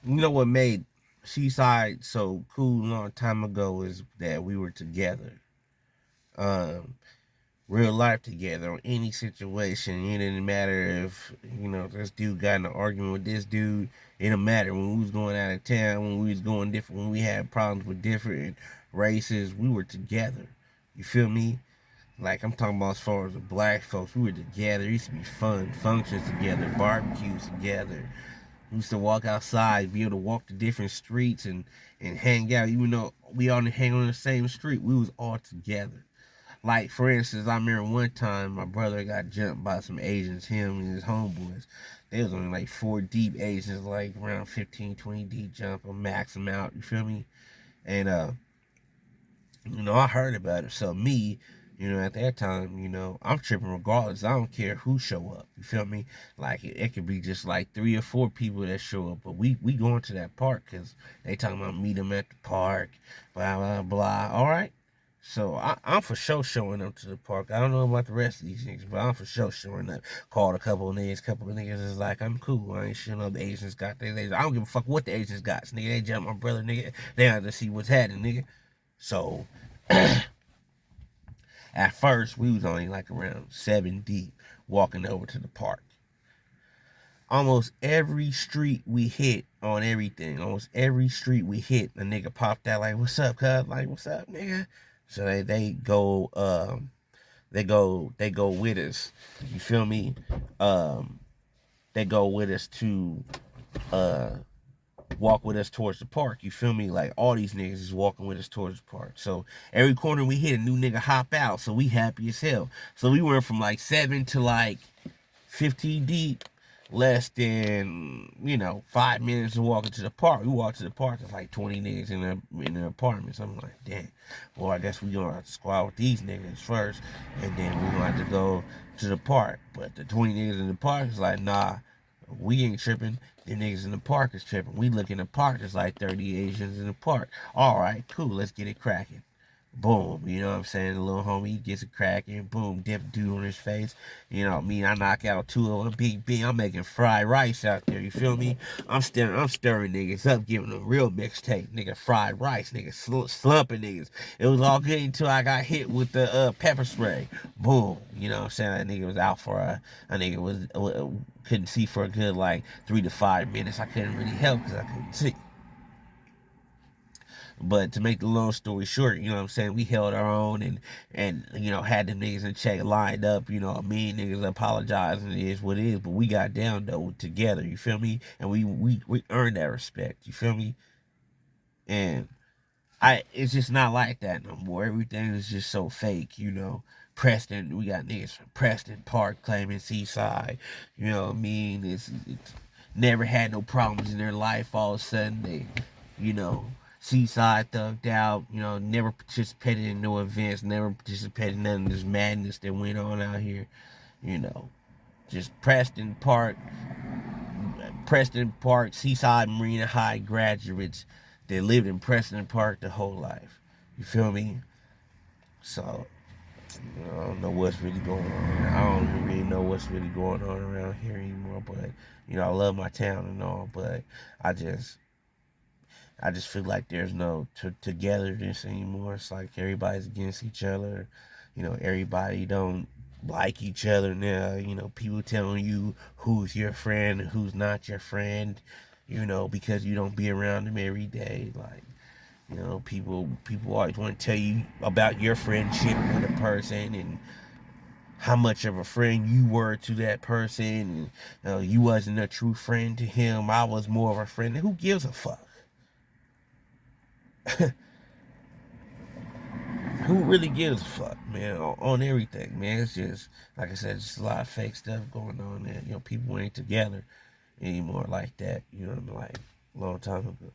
You know what made Seaside so cool a long time ago is that we were together. Um, Real life together on any situation. It didn't matter if, this dude got in an argument with this dude. It didn't matter when we was going out of town, when we was going different, when we had problems with different races, we were together. You feel me? Like, I'm talking about as far as the black folks, we were together. It used to be fun, functions together, barbecues together. We used to walk outside, be able to walk the different streets and hang out. Even though we all didn't hang on the same street, we was all together. Like, for instance, I remember one time my brother got jumped by some Asians, him and his homeboys. They was only like 4 deep Asians, like around 15, 20 deep, jump them, max them out, you feel me? And, I heard about it. So me, at that time, I'm tripping regardless. I don't care who show up. You feel me? Like it could be just like 3 or 4 people that show up, but we going to that park because they talking about meet them at the park, blah blah blah. All right. So I'm for sure showing up to the park. I don't know about the rest of these niggas, but I'm for sure showing up. Called a couple of niggas is like, I'm cool. I ain't sure no the Asians got their Asians. I don't give a fuck what the Asians got. Nigga, they jump my brother, nigga. They have to see what's happening, nigga. So at first, we was only like around 7 deep walking over to the park. Almost every street we hit on everything, almost every street we hit, a nigga popped out like, "What's up, cuz?" Like, "What's up, nigga?" So they go with us. You feel me? They go with us to uh walk with us towards the park. You feel me? Like all these niggas is walking with us towards the park. So every corner we hit, a new nigga hop out. So we happy as hell. So we went from like 7 to like 15 deep, less than 5 minutes of walking to the park. We walked to the park. There's like 20 niggas in the apartment. So I'm like, damn. Well, I guess we gonna have to squad with these niggas first, and then we gonna have to go to the park. But the 20 niggas in the park is like, nah. We ain't tripping. The niggas in the park is tripping. We look in the park. There's like 30 Asians in the park. All right, cool. Let's get it cracking. Boom. You know what I'm saying? The little homie gets it cracking. Boom. Dip dude on his face. You know what I mean? I knock out 2 of them. Big B. I'm making fried rice out there. You feel me? I'm stirring niggas up, giving them real mixtape. Nigga, fried rice. Nigga, slumping niggas. It was all good until I got hit with the pepper spray. Boom. You know what I'm saying? That nigga was out for a nigga was couldn't see for a good like 3 to 5 minutes. I couldn't really help because I couldn't see. But to make the long story short, you know what I'm saying, we held our own and had the niggas in check lined up, me and niggas apologizing, it is what it is, but we got down though together, you feel me? And we earned that respect, you feel me? And it's just not like that no more. Everything is just so fake. Preston, we got niggas from Preston Park claiming Seaside, you know what I mean? It's never had no problems in their life. All of a sudden they, you know, Seaside thugged out, never participated in no events, never participated in none of this madness that went on out here, you know. Just Preston Park, Seaside Marina High graduates that lived in Preston Park the whole life. You feel me? So, I don't know what's really going on. I don't really know what's really going on around here anymore. But I love my town and all. But I just, I just feel like there's no togetherness anymore. It's like everybody's against each other. Everybody don't like each other now. People telling you who's your friend and who's not your friend. Because you don't be around them every day. Like, people always want to tell you about your friendship with a person and how much of a friend you were to that person. And, you wasn't a true friend to him. I was more of a friend. Who gives a fuck? Who really gives a fuck, man, on everything, man? It's just, like I said, just a lot of fake stuff going on there. People ain't together anymore like that, like a long time ago.